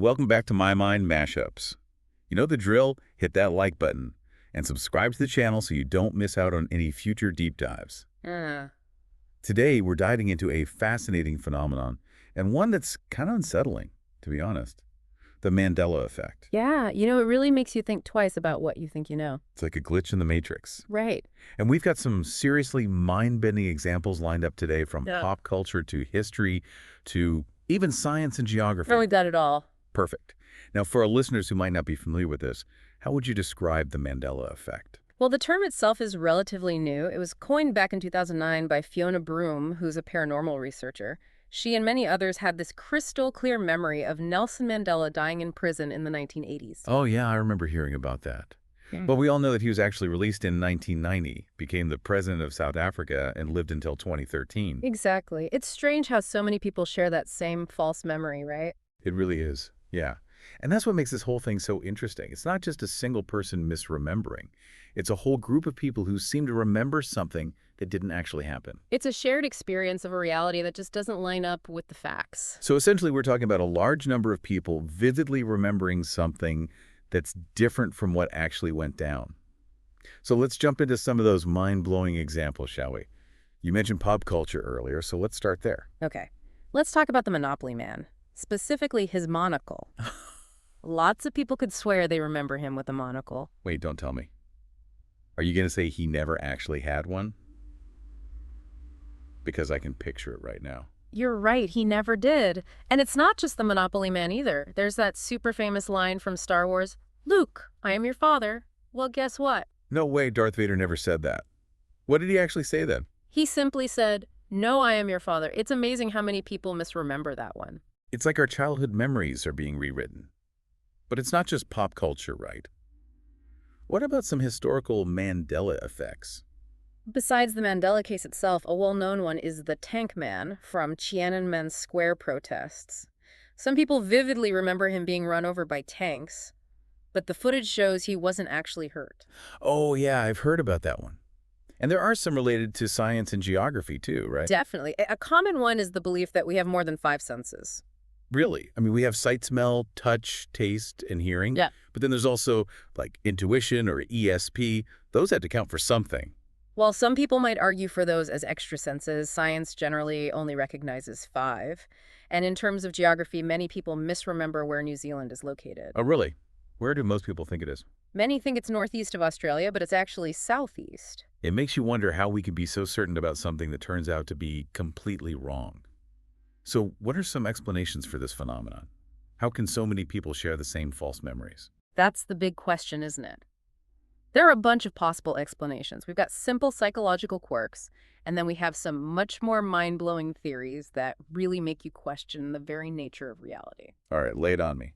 welcome back to My Mind Mashups. You know the drill, hit that like button and subscribe to the channel so you don't miss out on any future deep dives. Today, we're diving into a fascinating phenomenon and one that's kind of unsettling, to be honest. The Mandela Effect. Yeah, it really makes you think twice about what you think you know. It's like a glitch in the matrix. Right. And we've got some seriously mind-bending examples lined up today, from Yeah. pop culture to history to even science and geography. Oh, we got it all. Perfect. Now, for our listeners who might not be familiar with this, how would you describe the Mandela Effect? Well, the term itself is relatively new. It was coined back in 2009 by Fiona Broome, who's a paranormal researcher. She and many others had this crystal clear memory of Nelson Mandela dying in prison in the 1980s. Oh, yeah, I remember hearing about that. But we all know that he was actually released in 1990, became the president of South Africa, and lived until 2013. Exactly. It's strange how so many people share that same false memory, right? It really is, yeah. And that's what makes this whole thing so interesting. It's not just a single person misremembering. It's a whole group of people who seem to remember something that didn't actually happen. It's a shared experience of a reality that just doesn't line up with the facts. So essentially, we're talking about a large number of people vividly remembering something that's different from what actually went down. So let's jump into some of those mind-blowing examples, shall we? You mentioned pop culture earlier, so let's start there. Okay, let's talk about the Monopoly Man, specifically his monocle. Lots of people could swear they remember him with a monocle. Wait, don't tell me. Are you going to say he never actually had one? Because I can picture it right now. You're right, he never did. And it's not just the Monopoly Man either. There's that super famous line from Star Wars, "Luke, I am your father." Well, guess what? No way, Darth Vader never said that. What did he actually say then? He simply said, "No, I am your father." It's amazing how many people misremember that one. It's like our childhood memories are being rewritten. But it's not just pop culture, right? What about some historical Mandela effects? Besides the Mandela case itself, a well-known one is the Tank Man from Tiananmen Square protests. Some people vividly remember him being run over by tanks, but the footage shows he wasn't actually hurt. Oh, yeah, I've heard about that one. And there are some related to science and geography too, right? Definitely. A common one is the belief that we have more than 5 senses. Really? I mean, we have sight, smell, touch, taste, and hearing. Yeah. But then there's also like intuition or ESP. Those had to count for something. While some people might argue for those as extra senses, science generally only recognizes 5. And in terms of geography, many people misremember where New Zealand is located. Oh, really? Where do most people think it is? Many think it's northeast of Australia, but it's actually southeast. It makes you wonder how we can be so certain about something that turns out to be completely wrong. So what are some explanations for this phenomenon? How can so many people share the same false memories? That's the big question, isn't it? There are a bunch of possible explanations. We've got simple psychological quirks, and then we have some much more mind-blowing theories that really make you question the very nature of reality. All right, lay it on me.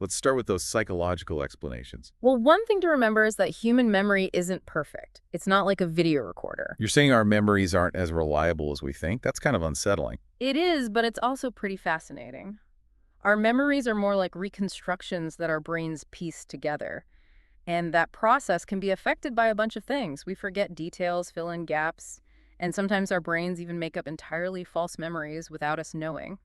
Let's start with those psychological explanations. Well, one thing to remember is that human memory isn't perfect. It's not like a video recorder. You're saying our memories aren't as reliable as we think? That's kind of unsettling. It is, but it's also pretty fascinating. Our memories are more like reconstructions that our brains piece together. And that process can be affected by a bunch of things. We forget details, fill in gaps, and sometimes our brains even make up entirely false memories without us knowing.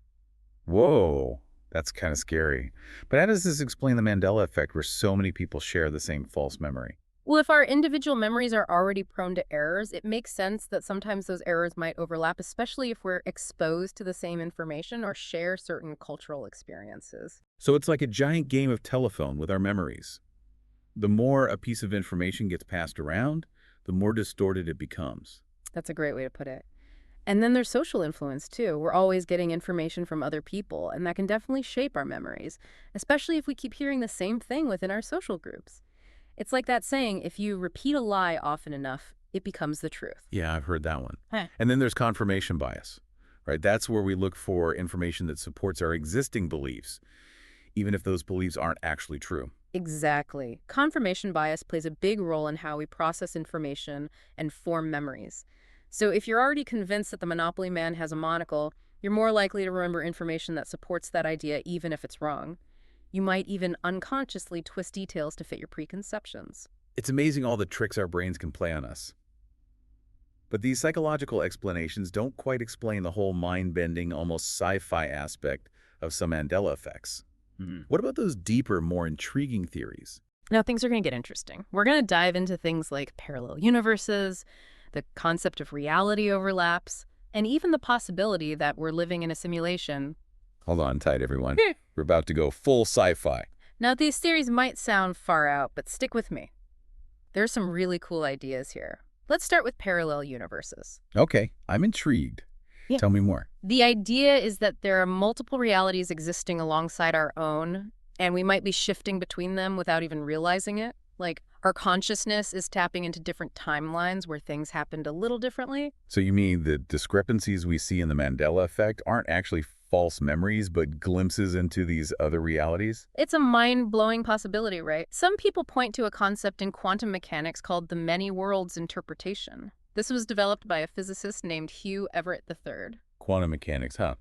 Whoa, that's kind of scary. But how does this explain the Mandela effect where so many people share the same false memory? Well, if our individual memories are already prone to errors, it makes sense that sometimes those errors might overlap, especially if we're exposed to the same information or share certain cultural experiences. So it's like a giant game of telephone with our memories. The more a piece of information gets passed around, the more distorted it becomes. That's a great way to put it. And then there's social influence, too. We're always getting information from other people, and that can definitely shape our memories, especially if we keep hearing the same thing within our social groups. It's like that saying, if you repeat a lie often enough, it becomes the truth. Yeah, I've heard that one. Huh. And then there's confirmation bias, right? That's where we look for information that supports our existing beliefs, even if those beliefs aren't actually true. Exactly. Confirmation bias plays a big role in how we process information and form memories. So if you're already convinced that the Monopoly Man has a monocle, you're more likely to remember information that supports that idea even if it's wrong. You might even unconsciously twist details to fit your preconceptions. It's amazing all the tricks our brains can play on us. But these psychological explanations don't quite explain the whole mind-bending, almost sci-fi aspect of some Mandela effects. What about those deeper, more intriguing theories? Now, things are going to get interesting. We're going to dive into things like parallel universes, the concept of reality overlaps, and even the possibility that we're living in a simulation. Hold on tight, everyone. We're about to go full sci-fi. Now, these theories might sound far out, but stick with me. There's some really cool ideas here. Let's start with parallel universes. Okay, I'm intrigued. Yeah. Tell me more. The idea is that there are multiple realities existing alongside our own, and we might be shifting between them without even realizing it. Like, our consciousness is tapping into different timelines where things happened a little differently. So you mean the discrepancies we see in the Mandela Effect aren't actually false memories, but glimpses into these other realities? It's a mind-blowing possibility, right? Some people point to a concept in quantum mechanics called the many worlds interpretation. This was developed by a physicist named Hugh Everett III. Quantum mechanics, huh?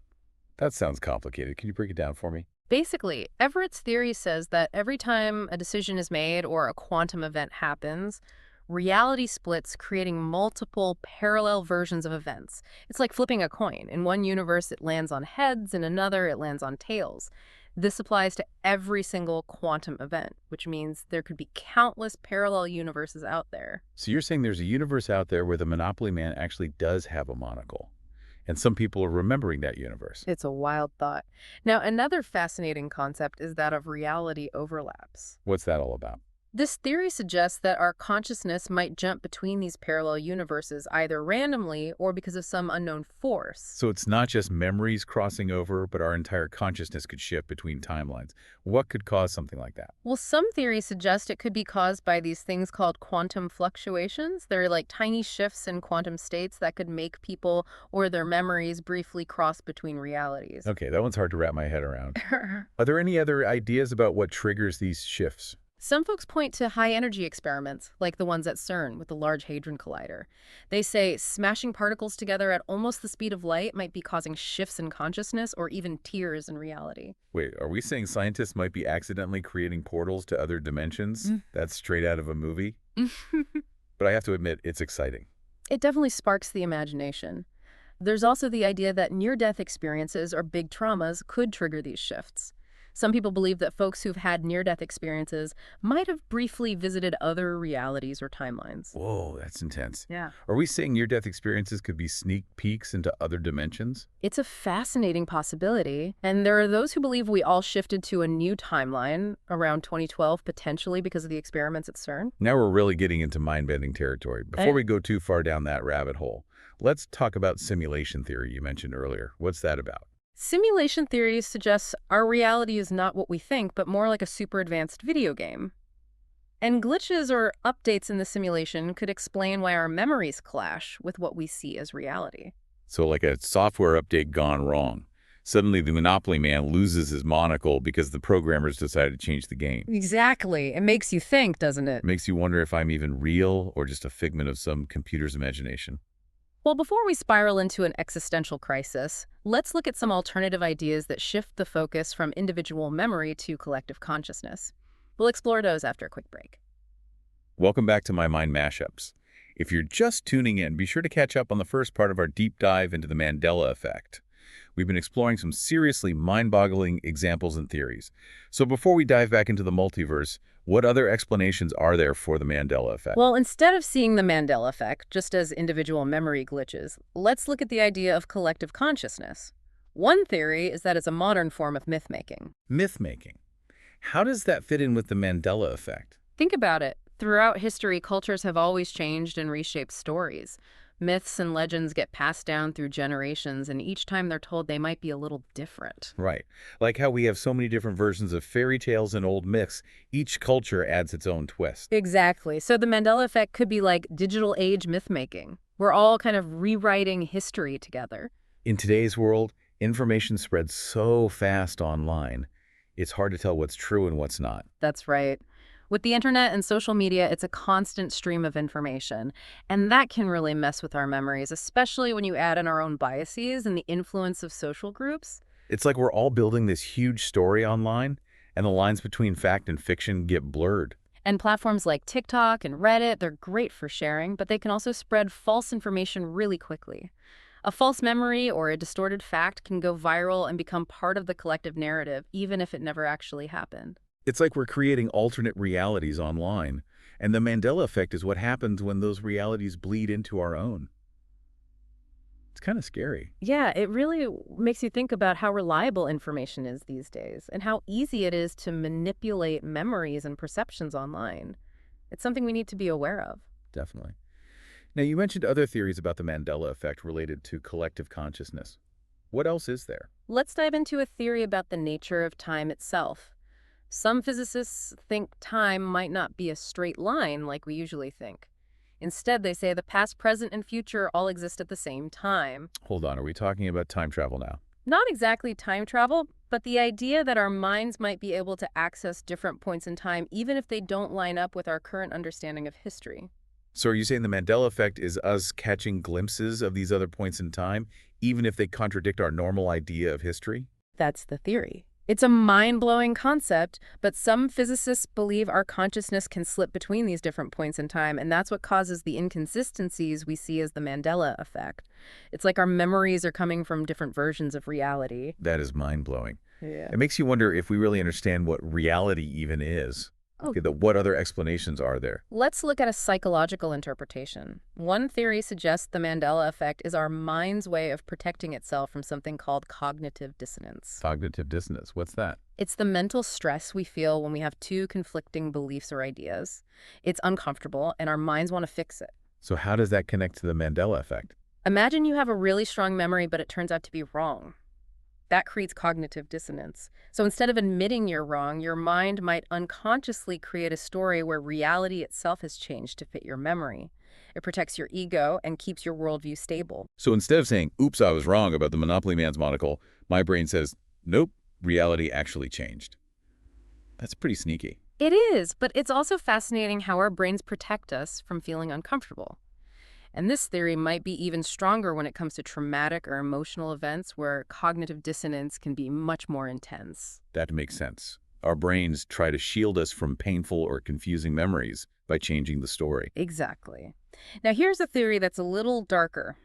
That sounds complicated. Can you break it down for me? Basically, Everett's theory says that every time a decision is made or a quantum event happens, reality splits, creating multiple parallel versions of events. It's like flipping a coin. In one universe, it lands on heads. In another, it lands on tails. This applies to every single quantum event, which means there could be countless parallel universes out there. So you're saying there's a universe out there where the Monopoly Man actually does have a monocle, and some people are remembering that universe. It's a wild thought. Now, another fascinating concept is that of reality overlaps. What's that all about? This theory suggests that our consciousness might jump between these parallel universes either randomly or because of some unknown force. So it's not just memories crossing over, but our entire consciousness could shift between timelines. What could cause something like that? Well, some theories suggest it could be caused by these things called quantum fluctuations. They're like tiny shifts in quantum states that could make people or their memories briefly cross between realities. Okay, that one's hard to wrap my head around. Are there any other ideas about what triggers these shifts? Some folks point to high-energy experiments, like the ones at CERN with the Large Hadron Collider. They say smashing particles together at almost the speed of light might be causing shifts in consciousness or even tears in reality. Wait, are we saying scientists might be accidentally creating portals to other dimensions? That's straight out of a movie? But I have to admit, it's exciting. It definitely sparks the imagination. There's also the idea that near-death experiences or big traumas could trigger these shifts. Some people believe that folks who've had near-death experiences might have briefly visited other realities or timelines. Whoa, that's intense. Yeah. Are we saying near-death experiences could be sneak peeks into other dimensions? It's a fascinating possibility, and there are those who believe we all shifted to a new timeline around 2012, potentially because of the experiments at CERN. Now we're really getting into mind-bending territory. Before we go too far down that rabbit hole, let's talk about simulation theory you mentioned earlier. What's that about? Simulation theory suggests our reality is not what we think, but more like a super advanced video game. And glitches or updates in the simulation could explain why our memories clash with what we see as reality. So like a software update gone wrong. Suddenly the Monopoly Man loses his monocle because the programmers decided to change the game. Exactly. It makes you think, doesn't it? It makes you wonder if I'm even real or just a figment of some computer's imagination. Well, before we spiral into an existential crisis, let's look at some alternative ideas that shift the focus from individual memory to collective consciousness. We'll explore those after a quick break. Welcome back to My Mind Mashups. If you're just tuning in, be sure to catch up on the first part of our deep dive into the Mandela Effect. We've been exploring some seriously mind-boggling examples and theories. So before we dive back into the multiverse, what other explanations are there for the Mandela Effect? Well, instead of seeing the Mandela Effect just as individual memory glitches, let's look at the idea of collective consciousness. One theory is that it's a modern form of myth-making. Myth-making. How does that fit in with the Mandela Effect? Think about it. Throughout history, cultures have always changed and reshaped stories. Myths and legends get passed down through generations, and each time they're told, they might be a little different. Right. Like how we have so many different versions of fairy tales and old myths, each culture adds its own twist. Exactly. So the Mandela Effect could be like digital age myth-making. We're all kind of rewriting history together. In today's world, information spreads so fast online, it's hard to tell what's true and what's not. That's right. With the internet and social media, it's a constant stream of information, and that can really mess with our memories, especially when you add in our own biases and the influence of social groups. It's like we're all building this huge story online, and the lines between fact and fiction get blurred. And platforms like TikTok and Reddit, they're great for sharing, but they can also spread false information really quickly. A false memory or a distorted fact can go viral and become part of the collective narrative, even if it never actually happened. It's like we're creating alternate realities online, and the Mandela effect is what happens when those realities bleed into our own. It's kind of scary. Yeah, it really makes you think about how reliable information is these days and how easy it is to manipulate memories and perceptions online. It's something we need to be aware of. Definitely. Now, you mentioned other theories about the Mandela effect related to collective consciousness. What else is there? Let's dive into a theory about the nature of time itself. Some physicists think time might not be a straight line like we usually think. Instead, they say the past, present, and future all exist at the same time. Hold on, are we talking about time travel now? Not exactly time travel, but the idea that our minds might be able to access different points in time even if they don't line up with our current understanding of history. So are you saying the Mandela effect is us catching glimpses of these other points in time, even if they contradict our normal idea of history? That's the theory. It's a mind-blowing concept, but some physicists believe our consciousness can slip between these different points in time, and that's what causes the inconsistencies we see as the Mandela effect. It's like our memories are coming from different versions of reality. That is mind-blowing. Yeah. It makes you wonder if we really understand what reality even is. Oh, Okay, what other explanations are there? let's look at a psychological interpretation. One theory suggests the Mandela effect is our mind's way of protecting itself from something called cognitive dissonance. Cognitive dissonance, what's that? It's the mental stress we feel when we have two conflicting beliefs or ideas. It's uncomfortable, and our minds want to fix it. So how does that connect to the Mandela effect? Imagine you have a really strong memory, but it turns out to be wrong. That creates cognitive dissonance. So instead of admitting you're wrong, your mind might unconsciously create a story where reality itself has changed to fit your memory. It protects your ego and keeps your worldview stable. So instead of saying, oops, I was wrong about the Monopoly Man's monocle, my brain says, nope, reality actually changed. That's pretty sneaky. It is, but it's also fascinating how our brains protect us from feeling uncomfortable. And this theory might be even stronger when it comes to traumatic or emotional events where cognitive dissonance can be much more intense. That makes sense. Our brains try to shield us from painful or confusing memories by changing the story. Exactly. Now, here's a theory that's a little darker.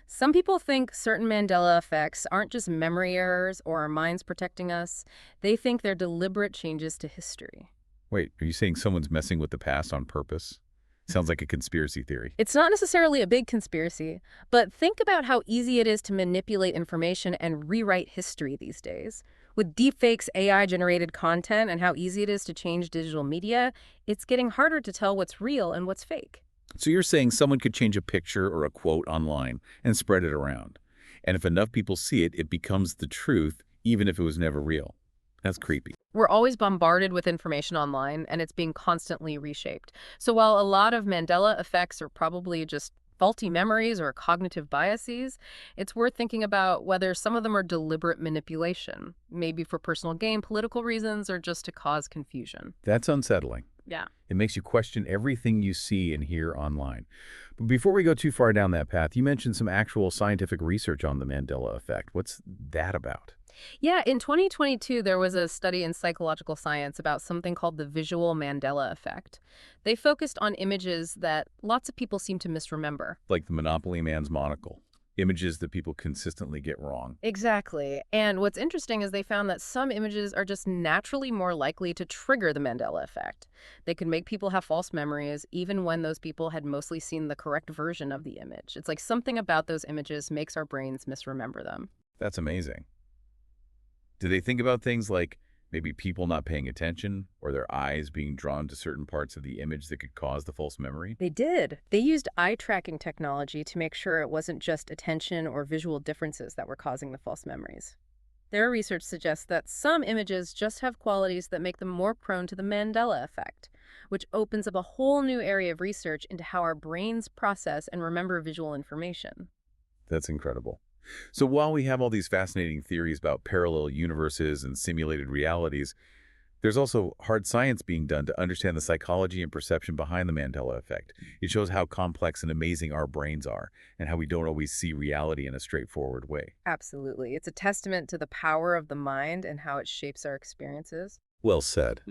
Some people think certain Mandela effects aren't just memory errors or our minds protecting us. They think they're deliberate changes to history. Wait, are you saying someone's messing with the past on purpose? Sounds like a conspiracy theory. It's not necessarily a big conspiracy, but think about how easy it is to manipulate information and rewrite history these days. With deepfakes, AI-generated content, and how easy it is to change digital media, it's getting harder to tell what's real and what's fake. So you're saying someone could change a picture or a quote online and spread it around. And if enough people see it, it becomes the truth, even if it was never real. That's creepy. We're always bombarded with information online, and it's being constantly reshaped. So while a lot of Mandela effects are probably just faulty memories or cognitive biases, it's worth thinking about whether some of them are deliberate manipulation, maybe for personal gain, political reasons, or just to cause confusion. That's unsettling. Yeah. It makes you question everything you see and hear online. But before we go too far down that path, you mentioned some actual scientific research on the Mandela effect. What's that about? Yeah, in 2022, there was a study in psychological science about something called the visual Mandela effect. They focused on images that lots of people seem to misremember. Like the Monopoly Man's monocle. Images that people consistently get wrong. Exactly. And what's interesting is they found that some images are just naturally more likely to trigger the Mandela effect. They could make people have false memories even when those people had mostly seen the correct version of the image. It's like something about those images makes our brains misremember them. That's amazing. Do they think about things like maybe people not paying attention or their eyes being drawn to certain parts of the image that could cause the false memory? They did. They used eye tracking technology to make sure it wasn't just attention or visual differences that were causing the false memories. Their research suggests that some images just have qualities that make them more prone to the Mandela effect, which opens up a whole new area of research into how our brains process and remember visual information. That's incredible. So while we have all these fascinating theories about parallel universes and simulated realities, there's also hard science being done to understand the psychology and perception behind the Mandela effect. It shows how complex and amazing our brains are and how we don't always see reality in a straightforward way. Absolutely. It's a testament to the power of the mind and how it shapes our experiences. Well said.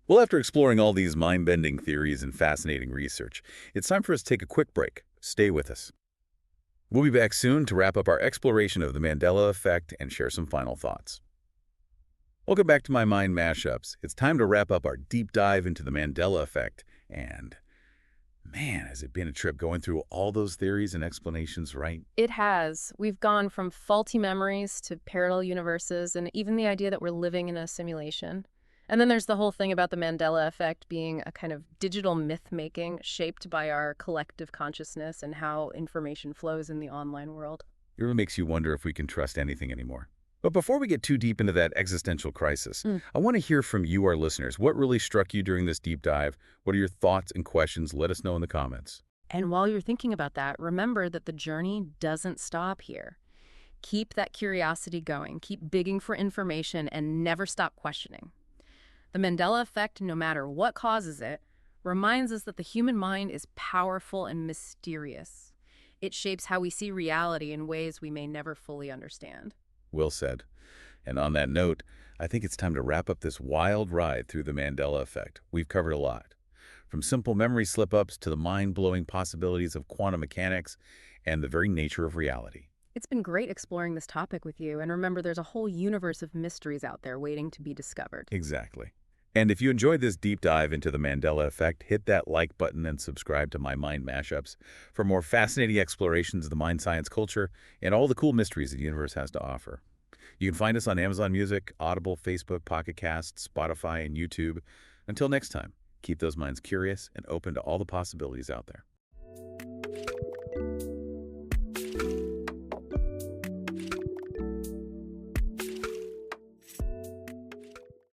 Well, after exploring all these mind-bending theories and fascinating research, it's time for us to take a quick break. Stay with us. We'll be back soon to wrap up our exploration of the Mandela Effect and share some final thoughts. Welcome back to my Mind Mashups. It's time to wrap up our deep dive into the Mandela Effect. And man, has it been a trip going through all those theories and explanations, right? It has. We've gone from faulty memories to parallel universes and even the idea that we're living in a simulation. And then there's the whole thing about the Mandela effect being a kind of digital myth-making shaped by our collective consciousness and how information flows in the online world. It really makes you wonder if we can trust anything anymore. But before we get too deep into that existential crisis, I want to hear from you, our listeners. What really struck you during this deep dive? What are your thoughts and questions? Let us know in the comments. And while you're thinking about that, remember that the journey doesn't stop here. Keep that curiosity going, keep digging for information, and never stop questioning. The Mandela effect, no matter what causes it, reminds us that the human mind is powerful and mysterious. It shapes how we see reality in ways we may never fully understand. Well said. And on that note, I think it's time to wrap up this wild ride through the Mandela Effect. We've covered a lot. From simple memory slip-ups to the mind-blowing possibilities of quantum mechanics and the very nature of reality. It's been great exploring this topic with you, and remember there's a whole universe of mysteries out there waiting to be discovered. Exactly. And if you enjoyed this deep dive into the Mandela Effect, hit that like button and subscribe to my Mind Mashups for more fascinating explorations of the mind science culture and all the cool mysteries the universe has to offer. You can find us on Amazon Music, Audible, Facebook, Pocket Casts, Spotify, and YouTube. Until next time, keep those minds curious and open to all the possibilities out there.